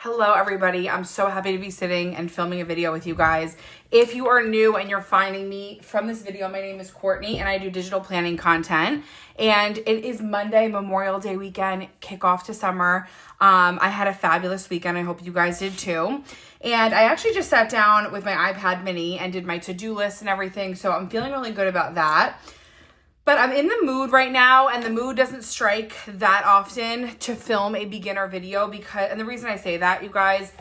Hello everybody, I'm so happy to be sitting and filming a video with you guys. If you are new and you're finding me from this video, my name is Courtney and I do digital planning content. And it is Monday, Memorial Day weekend, kickoff to summer. I had a fabulous weekend, I hope you guys did too. And I actually just sat down with my iPad mini and did my to-do list and everything, so I'm feeling really good about that. But I'm in the mood right now, and the mood doesn't strike that often to film a beginner video and the reason I say that, you guys,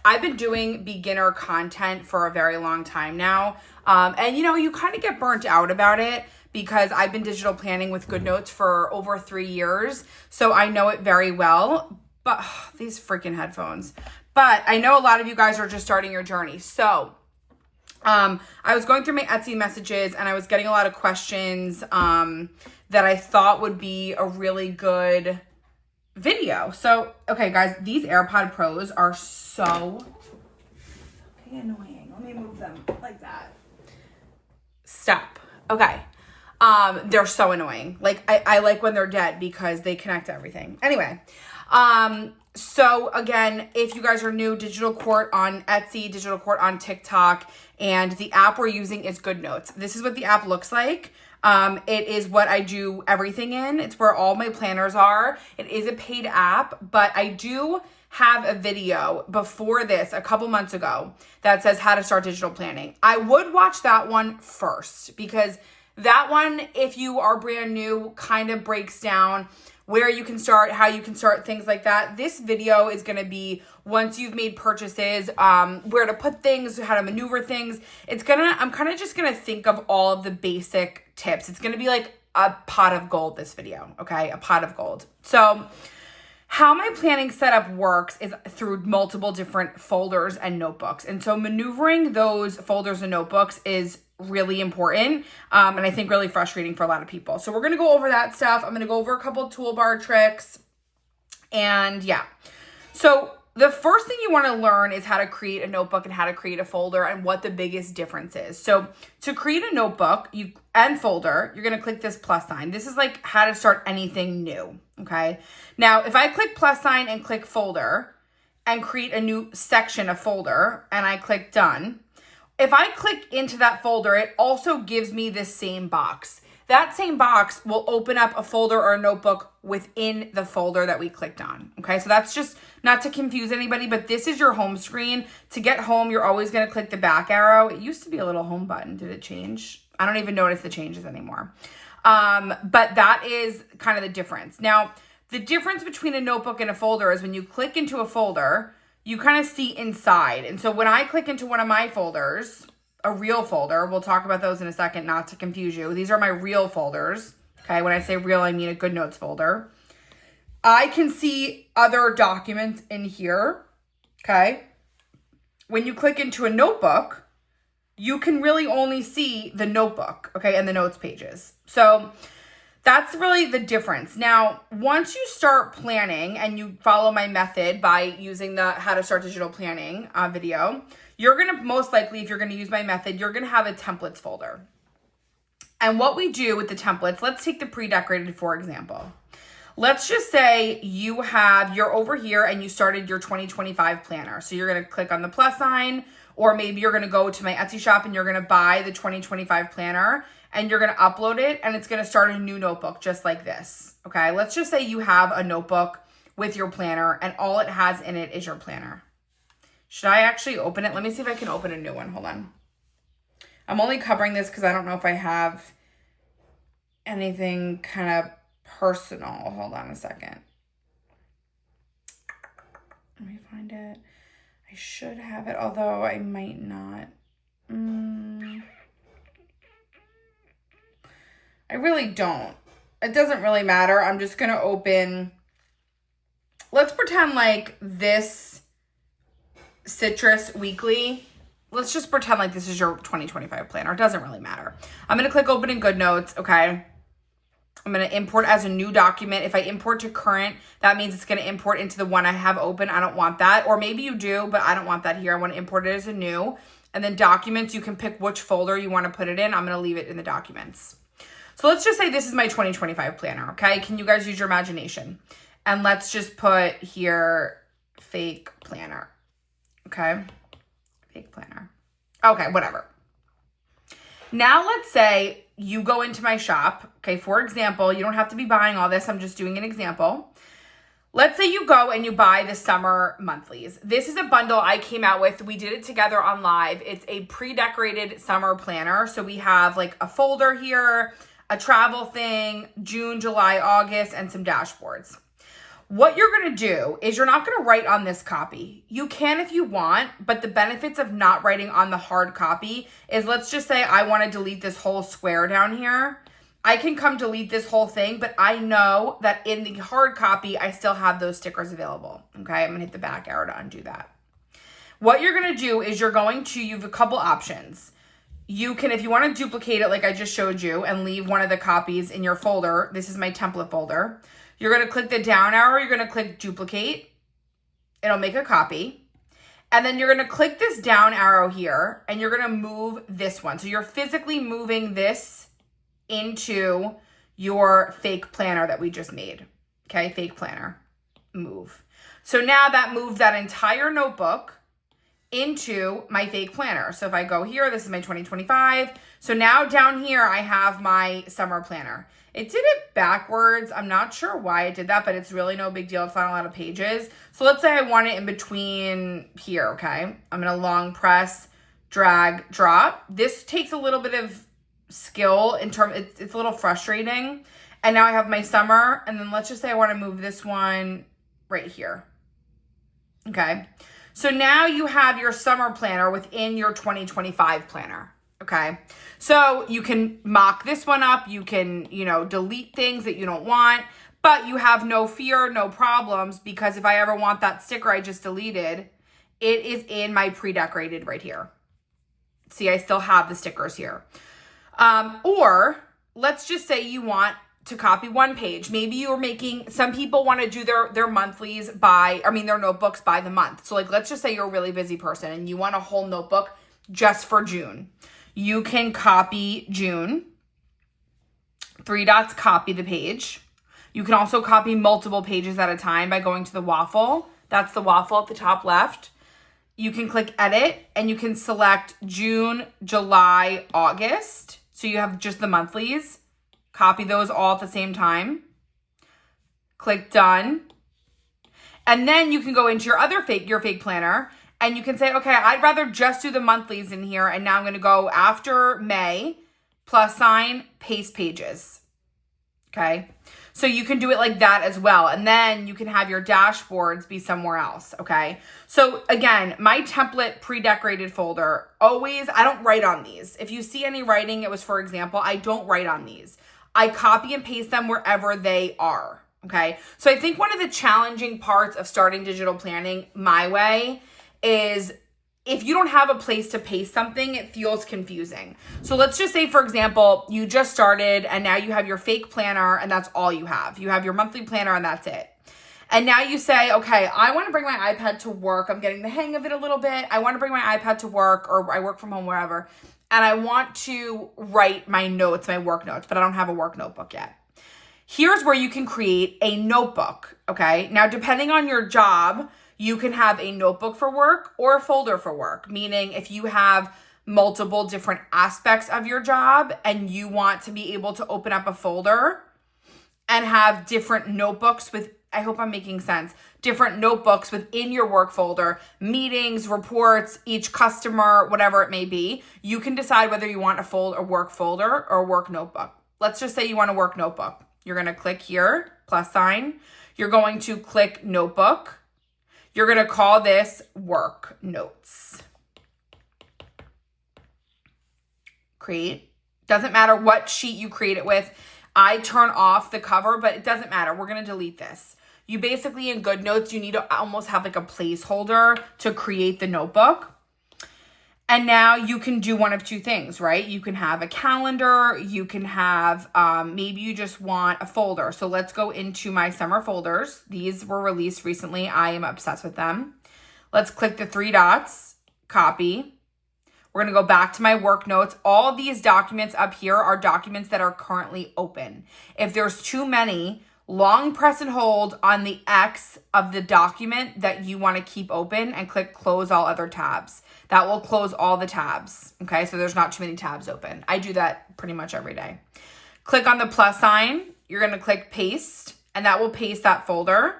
I've been doing beginner content for a very long time now. And you kind of get burnt out about it because I've been digital planning with Goodnotes for over 3 years. So I know it very well, but these freaking headphones. But I know a lot of you guys are just starting your journey. So I was going through my Etsy messages and I was getting a lot of questions that I thought would be a really good video. So, okay, guys, these AirPod Pros are so annoying. Let me move them like that. Stop. Okay. They're so annoying. Like, I like when they're dead because they connect to everything. Anyway, so again, if you guys are new, Digital Court on Etsy, Digital Court on TikTok, and the app we're using is Goodnotes. This is what the app looks like. It is what I do everything in. It's where all my planners are. It is a paid app, but I do have a video before this a couple months ago that says how to start digital planning. I would watch that one first because that one, if you are brand new, kind of breaks down where you can start, how you can start, things like that. This video is going to be once you've made purchases, where to put things, how to maneuver things. I'm kind of just going to think of all of the basic tips. It's going to be like a pot of gold, this video, okay? A pot of gold. So how my planning setup works is through multiple different folders and notebooks. And so maneuvering those folders and notebooks is really important, and I think really frustrating for a lot of people. So we're going to go over that stuff. I'm going to go over a couple of toolbar tricks, and yeah. So the first thing you want to learn is how to create a notebook and how to create a folder and what the biggest difference is. So to create a notebook and folder, you're going to click this plus sign. This is like how to start anything new, okay? Now, if I click plus sign and click folder and create a new section of folder and I click done, if I click into that folder, it also gives me this same box. That same box will open up a folder or a notebook within the folder that we clicked on. Okay, so that's just not to confuse anybody, but this is your home screen. To get home, you're always going to click the back arrow. It used to be a little home button. Did it change? I don't even notice the changes anymore. But that is kind of the difference. Now, the difference between a notebook and a folder is when you click into a folder, you kind of see inside. And so when I click into one of my folders, a real folder, we'll talk about those in a second, not to confuse you. These are my real folders. Okay, when I say real, I mean a Goodnotes folder. I can see other documents in here. Okay. When you click into a notebook, you can really only see the notebook, okay, and the notes pages. So that's really the difference. Now, once you start planning and you follow my method by using the how to start digital planning video, you're going to most likely, if you're going to use my method, you're going to have a templates folder. And what we do with the templates, let's take the pre-decorated, for example. Let's just say you're over here and you started your 2025 planner. So you're going to click on the plus sign, or maybe you're going to go to my Etsy shop and you're going to buy the 2025 planner. And you're going to upload it and it's going to start a new notebook just like this. Okay, let's just say you have a notebook with your planner and all it has in it is your planner. Should I actually open it? Let me see if I can open a new one. Hold on. I'm only covering this because I don't know if I have anything kind of personal. Hold on a second. Let me find it. I should have it, although I might not. I really don't. It doesn't really matter. I'm just going to open. Let's pretend like this Citrus Weekly. Let's just pretend like this is your 2025 planner. It doesn't really matter. I'm going to click open in Goodnotes. Okay. I'm going to import as a new document. If I import to current, that means it's going to import into the one I have open. I don't want that. Or maybe you do, but I don't want that here. I want to import it as a new. And then documents, you can pick which folder you want to put it in. I'm going to leave it in the documents. So let's just say this is my 2025 planner, okay? Can you guys use your imagination? And let's just put here fake planner. Okay. Fake planner. Okay, whatever. Now let's say you go into my shop. Okay, for example, you don't have to be buying all this. I'm just doing an example. Let's say you go and you buy the summer monthlies. This is a bundle I came out with. We did it together on live. It's a pre-decorated summer planner. So we have like a folder here, a travel thing, June, July, August, and some dashboards. What you're going to do is you're not going to write on this copy. You can if you want, but the benefits of not writing on the hard copy is, let's just say I want to delete this whole square down here. I can come delete this whole thing, but I know that in the hard copy, I still have those stickers available. Okay, I'm going to hit the back arrow to undo that. What you're going to do is you have a couple options. You can, if you want to duplicate it like I just showed you and leave one of the copies in your folder, this is my template folder. You're going to click the down arrow. You're going to click duplicate. It'll make a copy. And then you're going to click this down arrow here and you're going to move this one. So you're physically moving this into your fake planner that we just made. Okay, fake planner, move. So now that moved that entire notebook into my fake planner. So if I go here, this is my 2025. So now down here, I have my summer planner. It did it backwards. I'm not sure why it did that, but it's really no big deal. It's not a lot of pages. So let's say I want it in between here, okay? I'm gonna long press, drag, drop. This takes a little bit of skill in terms, it's a little frustrating. And now I have my summer, and then let's just say I wanna move this one right here, okay? So now you have your summer planner within your 2025 planner. Okay, so you can mock this one up. You can, delete things that you don't want, but you have no fear, no problems, because if I ever want that sticker I just deleted, it is in my pre-decorated right here. See, I still have the stickers here. Or let's just say you want to copy one page. Maybe you're some people want to do their monthlies their notebooks by the month. So like, let's just say you're a really busy person and you want a whole notebook just for June. You can copy June, 3 dots, copy the page. You can also copy multiple pages at a time by going to the waffle. That's the waffle at the top left. You can click edit and you can select June, July, August. So you have just the monthlies. Copy those all at the same time. Click done. And then you can go into your fake planner. And you can say, okay, I'd rather just do the monthlies in here. And now I'm going to go after May, +, paste pages. Okay. So you can do it like that as well. And then you can have your dashboards be somewhere else. Okay. So again, my template pre-decorated folder, I don't write on these. If you see any writing, it was, for example, I don't write on these. I copy and paste them wherever they are. Okay. So I think one of the challenging parts of starting digital planning my way is if you don't have a place to paste something, it feels confusing. So let's just say, for example, you just started and now you have your fake planner and that's all you have. You have your monthly planner and that's it. And now you say, okay, I want to bring my iPad to work. I'm getting the hang of it a little bit. I want to bring my iPad to work, or I work from home, wherever. And I want to write my notes, my work notes, but I don't have a work notebook yet. Here's where you can create a notebook, okay? Now, depending on your job, you can have a notebook for work or a folder for work, meaning if you have multiple different aspects of your job and you want to be able to open up a folder and have different notebooks I hope I'm making sense, different notebooks within your work folder, meetings, reports, each customer, whatever it may be, you can decide whether you want a work folder or a work notebook. Let's just say you want a work notebook. You're going to click here, +. You're going to click notebook. You're going to call this work notes. Create. Doesn't matter what sheet you create it with. I turn off the cover, but it doesn't matter. We're going to delete this. You basically, in Goodnotes, you need to almost have like a placeholder to create the notebook. And now you can do one of two things, right? You can have a calendar. You can have, maybe you just want a folder. So let's go into my summer folders. These were released recently. I am obsessed with them. Let's click the 3 dots, copy. We're going to go back to my work notes. All these documents up here are documents that are currently open. If there's too many, long press and hold on the X of the document that you want to keep open and click close all other tabs. That will close all the tabs, okay? So there's not too many tabs open. I do that pretty much every day. Click on the plus sign. You're going to click paste, and that will paste that folder.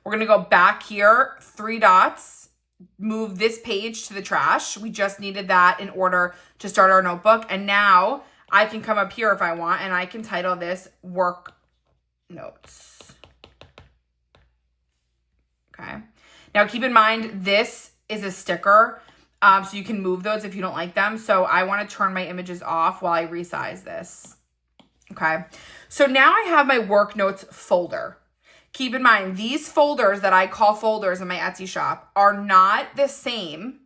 We're going to go back here, 3 dots, move this page to the trash. We just needed that in order to start our notebook. And now I can come up here if I want, and I can title this work notes. Okay. Now keep in mind, this is a sticker. So you can move those if you don't like them. So I want to turn my images off while I resize this. Okay. So now I have my work notes folder. Keep in mind, these folders that I call folders in my Etsy shop are not the same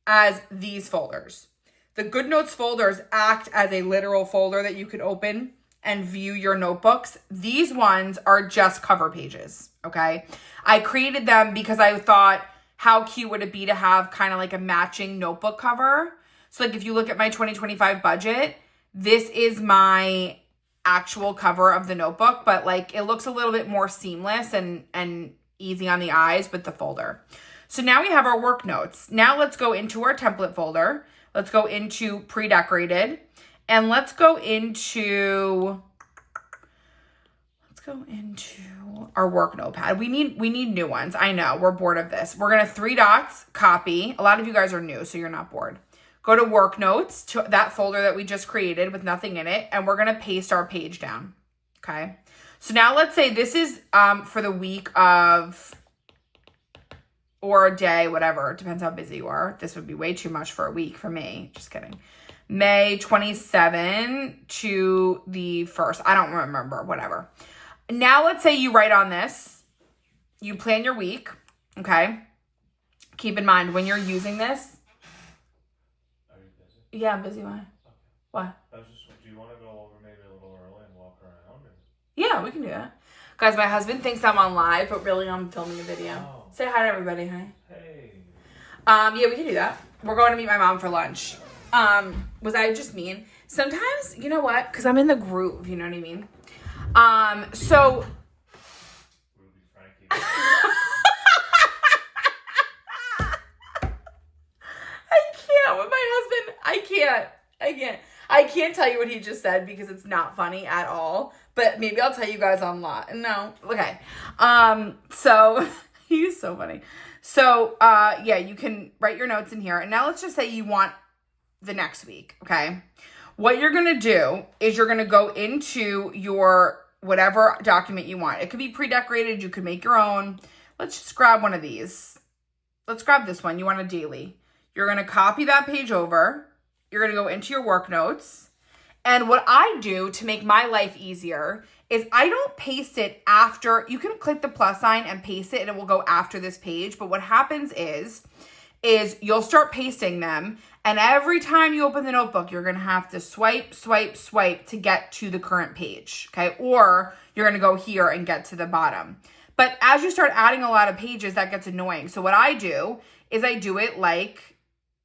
as these folders. The Goodnotes folders act as a literal folder that you can open and view your notebooks. These ones are just cover pages, okay? I created them because I thought, how cute would it be to have kind of like a matching notebook cover? So like if you look at my 2025 budget, this is my actual cover of the notebook, but like it looks a little bit more seamless and easy on the eyes with the folder. So now we have our work notes. Now let's go into our template folder. Let's go into pre-decorated, and let's go into our work notepad. We need new ones. I know, we're bored of this. We're gonna 3 dots, copy. A lot of you guys are new, so you're not bored. Go to work notes, to that folder that we just created with nothing in it, and we're gonna paste our page down, okay? So now let's say this is for the week of, or a day, whatever. It depends how busy you are. This would be way too much for a week for me. Just kidding. May 27 to the 1st. I don't remember, whatever. Now let's say you write on this. You plan your week, okay? Keep in mind when you're using this. Are you busy? Yeah, I'm busy. Why? Okay. What? I was just, do you want to go over maybe a little early and walk around? Or? Yeah, we can do that. Guys, my husband thinks I'm on live, but really I'm filming a video. Oh. Say hi to everybody, hi. Hey. Yeah, we can do that. We're going to meet my mom for lunch. Was I just mean? Sometimes, you know what? Because I'm in the groove, you know what I mean? So... Ruby Frankie. I can't with my husband. I can't tell you what he just said because it's not funny at all. But maybe I'll tell you guys on lot. No. Okay. So he's so funny. So, yeah, you can write your notes in here. And now let's just say you want the next week. Okay. What you're going to do is you're going to go into your whatever document you want. It could be pre-decorated. You could make your own. Let's just grab one of these. Let's grab this one. You want a daily. You're going to copy that page over. You're going to go into your work notes. And what I do to make my life easier is I don't paste it after. You can click the plus sign and paste it and it will go after this page. But what happens is you'll start pasting them. And every time you open the notebook, you're going to have to swipe, swipe, swipe to get to the current page. Okay. Or you're going to go here and get to the bottom. But as you start adding a lot of pages, that gets annoying. So what I do is I do it like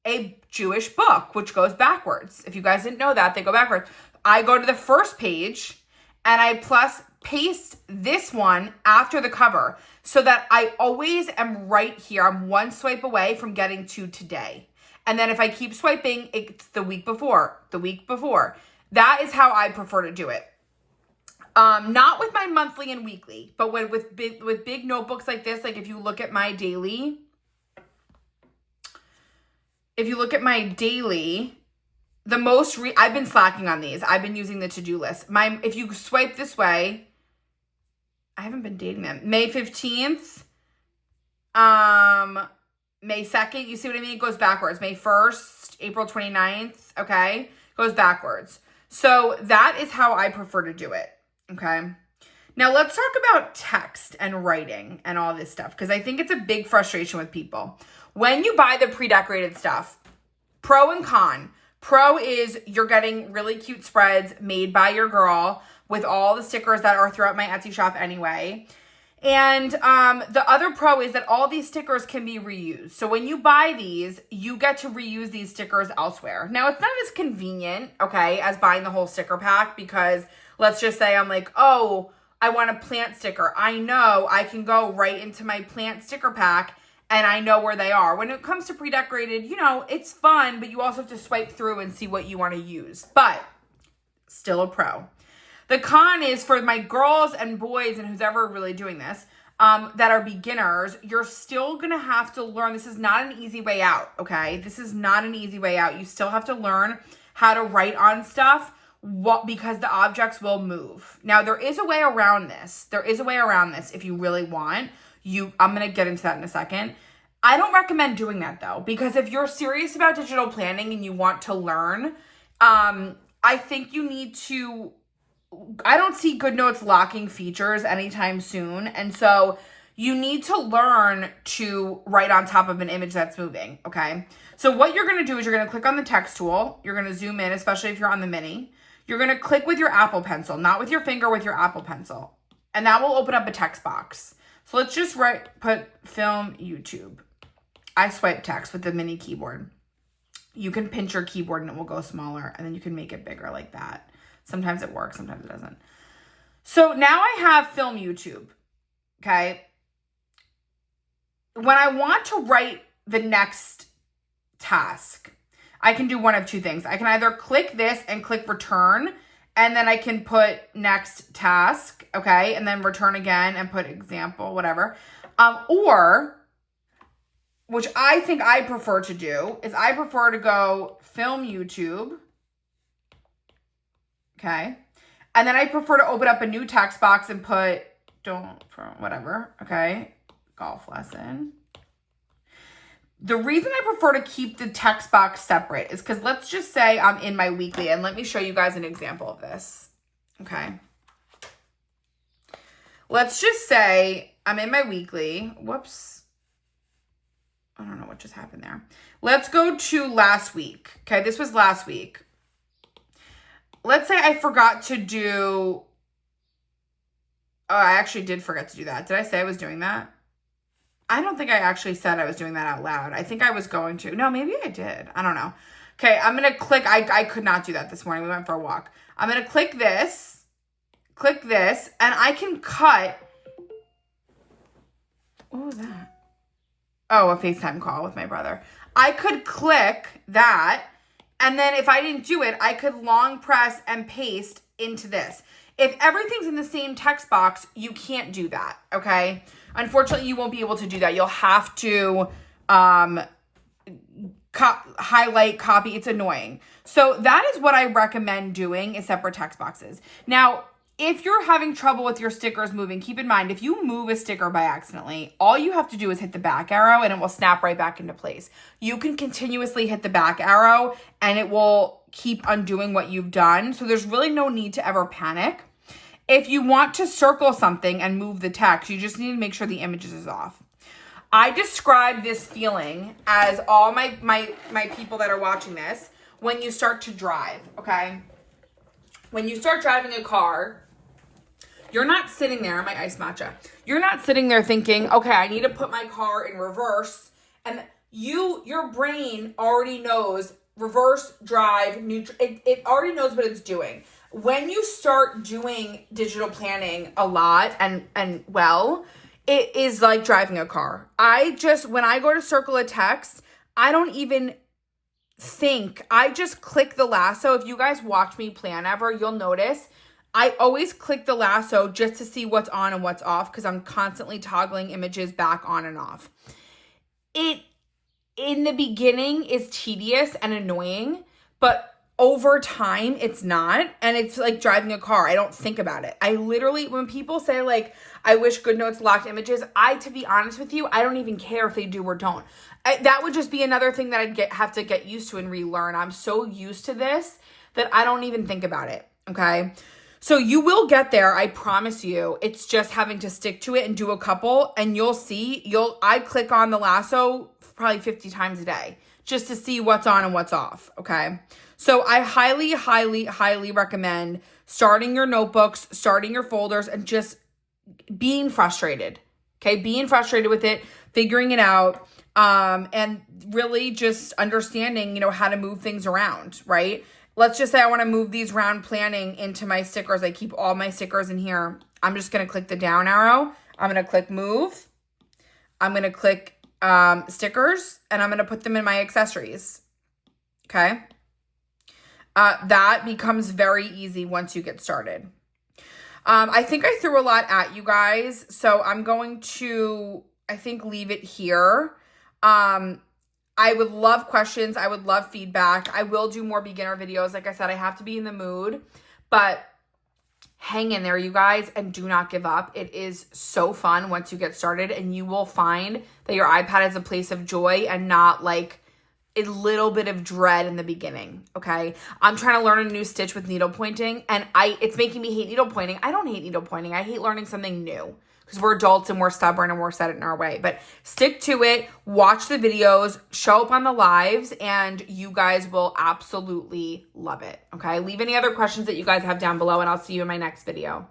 a Jewish book, which goes backwards. If you guys didn't know that, they go backwards. I go to the first page and I plus paste this one after the cover so that I always am right here. I'm one swipe away from getting to today. And then if I keep swiping, it's the week before, the week before. That is how I prefer to do it. Not with my monthly and weekly, but with big notebooks like this, like if you look at my daily, I've been slacking on these. I've been using the to-do list. If you swipe this way, I haven't been dating them. May 15th, May 2nd, you see what I mean? It goes backwards. May 1st, April 29th, okay? Goes backwards. So that is how I prefer to do it, okay? Now let's talk about text and writing and all this stuff because I think it's a big frustration with people. When you buy the pre-decorated stuff, pro and con. Pro is you're getting really cute spreads made by your girl with all the stickers that are throughout my Etsy shop anyway. And the other pro is that all these stickers can be reused. So when you buy these, you get to reuse these stickers elsewhere. Now, it's not as convenient, okay, as buying the whole sticker pack because let's just say I'm like, oh, I want a plant sticker. I know I can go right into my plant sticker pack and I know where they are. When it comes to pre-decorated, you know, it's fun, but you also have to swipe through and see what you want to use. But still a pro. The con is for my girls and boys and who's ever really doing this, that are beginners, you're still going to have to learn. This is not an easy way out, okay? This is not an easy way out. You still have to learn how to write on stuff because the objects will move. Now, there is a way around this. There is a way around this if you really want. I'm going to get into that in a second. I don't recommend doing that, though, because if you're serious about digital planning and you want to learn, I think you need to... I don't see Goodnotes locking features anytime soon. And so you need to learn to write on top of an image that's moving, okay? So what you're going to do is you're going to click on the text tool. You're going to zoom in, especially if you're on the mini. You're going to click with your Apple Pencil, not with your finger, with your Apple Pencil. And that will open up a text box. So let's just put film YouTube. I swipe text with the mini keyboard. You can pinch your keyboard and it will go smaller, and then you can make it bigger like that. Sometimes it works, sometimes it doesn't. So now I have film YouTube, okay? When I want to write the next task, I can do one of two things. I can either click this and click return, and then I can put next task, okay? And then return again and put example, whatever. Or, which I think I prefer to do, is I prefer to go film YouTube, okay? And then I prefer to open up a new text box and put, whatever, okay? Golf lesson. The reason I prefer to keep the text box separate is because let's just say I'm in my weekly, and let me show you guys an example of this, okay? Let's just say I'm in my weekly. Whoops. I don't know what just happened there. Let's go to last week, okay? This was last week. Let's say I forgot to do, I actually did forget to do that. Did I say I was doing that? I don't think I actually said I was doing that out loud. I think I was going to. No, maybe I did. I don't know. Okay, I'm going to click. I could not do that this morning. We went for a walk. I'm going to click this, and I can cut. What was that? Oh, a FaceTime call with my brother. I could click that. And then if I didn't do it, I could long press and paste into this. If everything's in the same text box, you can't do that, okay? Unfortunately, you won't be able to do that. You'll have to highlight, copy. It's annoying. So that is what I recommend doing, is separate text boxes. Now, if you're having trouble with your stickers moving, keep in mind, if you move a sticker by accidentally, all you have to do is hit the back arrow and it will snap right back into place. You can continuously hit the back arrow and it will keep undoing what you've done. So there's really no need to ever panic. If you want to circle something and move the text, you just need to make sure the images is off. I describe this feeling as all my people that are watching this, when you start to drive, okay? When you start driving a car, you're not sitting there, my iced matcha. You're not sitting there thinking, okay, I need to put my car in reverse. And your brain already knows reverse, drive, neutral. It already knows what it's doing. When you start doing digital planning a lot and well, it is like driving a car. When I go to circle a text, I don't even think. I just click the lasso. If you guys watch me plan ever, you'll notice I always click the lasso just to see what's on and what's off, because I'm constantly toggling images back on and off. It, in the beginning, is tedious and annoying, but over time, it's not. And it's like driving a car. I don't think about it. I literally, when people say like, I wish Goodnotes locked images, to be honest with you, I don't even care if they do or don't. That would just be another thing that I'd have to get used to and relearn. I'm so used to this that I don't even think about it, okay? So you will get there, I promise you. It's just having to stick to it and do a couple, and you'll see. I click on the lasso probably 50 times a day just to see what's on and what's off, okay? So I highly, highly, highly recommend starting your notebooks, starting your folders, and just being frustrated, okay? Being frustrated with it, figuring it out, and really just understanding, how to move things around, right? let's just say I want to move these round planning into my stickers. I keep all my stickers in here. I'm just going to click the down arrow. I'm going to click move. I'm going to click stickers, and I'm going to put them in my accessories. Okay. That becomes very easy once you get started. I think I threw a lot at you guys, so I'm going to, I think, leave it here. I would love questions. I would love feedback. I will do more beginner videos. Like I said, I have to be in the mood, but hang in there, you guys, and do not give up. It is so fun once you get started, and you will find that your iPad is a place of joy and not like a little bit of dread in the beginning, okay? I'm trying to learn a new stitch with needle pointing, and it's making me hate needle pointing. I don't hate needle pointing. I hate learning something new because we're adults and we're stubborn and we're set in our way. But stick to it, watch the videos, show up on the lives, and you guys will absolutely love it, okay? Leave any other questions that you guys have down below, and I'll see you in my next video.